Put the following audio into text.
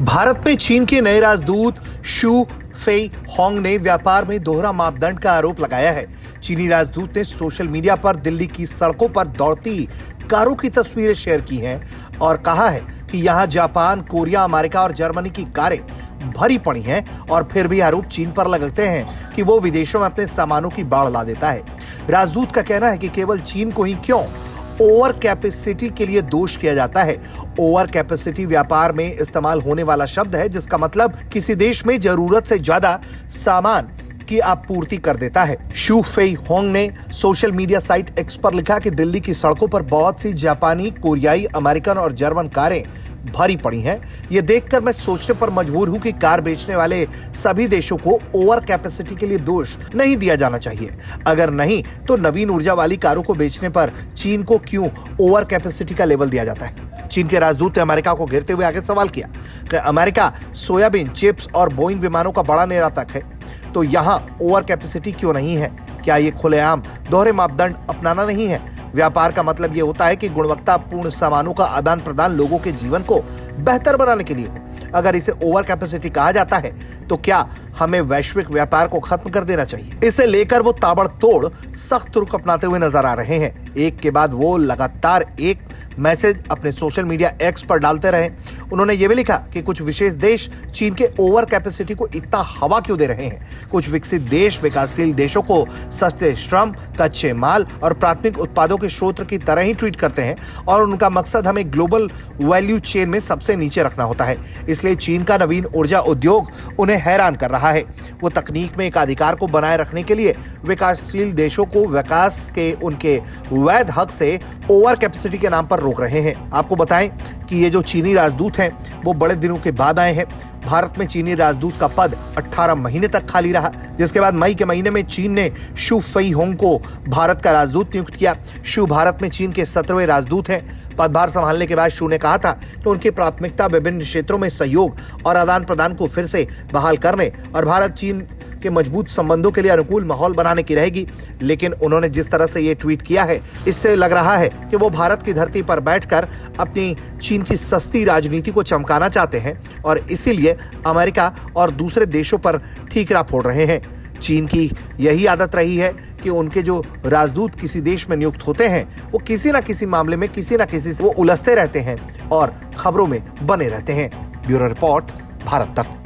भारत में चीन के नए राजदूत शू फेई होंग ने व्यापार में दोहरा मापदंड का आरोप लगाया है। चीनी राजदूत ने सोशल मीडिया पर दिल्ली की सड़कों पर दौड़ती कारों की तस्वीरें शेयर की हैं और कहा है कि यहां जापान, कोरिया, अमेरिका और जर्मनी की कारें भरी पड़ी हैं और फिर भी आरोप चीन पर लगाते हैं कि वो विदेशों में अपने सामानों की बाढ़ ला देता है। राजदूत का कहना है कि केवल चीन को ही क्यों ओवर कैपेसिटी के लिए दोष किया जाता है। ओवर कैपेसिटी व्यापार में इस्तेमाल होने वाला शब्द है जिसका मतलब किसी देश में जरूरत से ज्यादा सामान की आपूर्ति कर देता है। शू फेई होंग ने सोशल मीडिया साइट एक्स पर लिखा कि दिल्ली की सड़कों पर बहुत सी जापानी, कोरियाई, अमेरिकन और जर्मन कारें भरी पड़ी हैं। ये देखकर मैं सोचने पर मजबूर हूं कि कार बेचने वाले सभी देशों को ओवर कैपेसिटी के लिए दोष नहीं दिया जाना चाहिए। अगर नहीं तो नवीन ऊर्जा वाली कारों को बेचने पर चीन को क्यों ओवर कैपेसिटी का लेवल दिया जाता है। चीन के राजदूत ने अमेरिका को घेरते हुए आगे सवाल किया कि अमेरिका सोयाबीन, चिप्स और बोइंग विमानों का बड़ा निर्यातक है, तो यहां ओवर कैपेसिटी क्यों नहीं है? क्या ये खुलेआम दोहरे मापदंड अपनाना नहीं है? व्यापार का मतलब ये होता है कि गुणवत्तापूर्ण सामानों का आदान प्रदान लोगों के जीवन को बेहतर बनाने के लिए हो। अगर इसे ओवर कैपेसिटी कहा जाता है तो क्या हमें वैश्विक व्यापार को खत्म कर देना चाहिए? इसे लेकर वो ताबड़तोड़ सख्त रुख अपनाते हुए नजर आ रहे हैं। एक के बाद वो लगातार एक मैसेज अपने सोशल मीडिया एक्स पर डालते रहे। उन्होंने ये भी लिखा कि कुछ विशेष देश चीन के ओवर कैपेसिटी को इतना हवा क्यों दे रहे हैं। कुछ विकसित देश विकासशील देशों को सस्ते श्रम, कच्चे माल और प्राथमिक उत्पादों के स्रोत की तरह ही ट्रीट करते हैं और उनका मकसद हमें ग्लोबल वैल्यू चेन में सबसे नीचे रखना होता है। इसलिए चीन का नवीन ऊर्जा उद्योग उन्हें हैरान कर रहा है। वो तकनीक में एक अधिकार को बनाए रखने के लिए विकासशील देशों को विकास के उनके वैध हक से ओवर कैपेसिटी के नाम पर रोक रहे हैं। आपको बताएं कि ये जो चीनी राजदूत हैं वो बड़े दिनों के बाद आए हैं। भारत में चीनी राजदूत का पद 18 महीने तक खाली रहा, जिसके बाद मई के महीने में चीन ने शू फेई होंग को भारत का राजदूत नियुक्त किया। शू भारत में चीन के 17वें राजदूत हैं। पदभार संभालने के बाद शू ने कहा था कि उनकी प्राथमिकता विभिन्न क्षेत्रों में सहयोग और आदान प्रदान को फिर से बहाल करने और भारत चीन के मजबूत संबंधों के लिए अनुकूल माहौल बनाने की रहेगी। लेकिन उन्होंने जिस तरह से ये ट्वीट किया है, इससे लग रहा है कि वो भारत की धरती पर बैठकर अपनी चीन की सस्ती राजनीति को चमकाना चाहते हैं और इसीलिए अमेरिका और दूसरे देशों पर ठीकरा फोड़ रहे हैं। चीन की यही आदत रही है कि उनके जो राजदूत किसी देश में नियुक्त होते हैं वो किसी न किसी मामले में किसी न किसी से वो उलझते रहते हैं और खबरों में बने रहते हैं। ब्यूरो रिपोर्ट, भारत तक।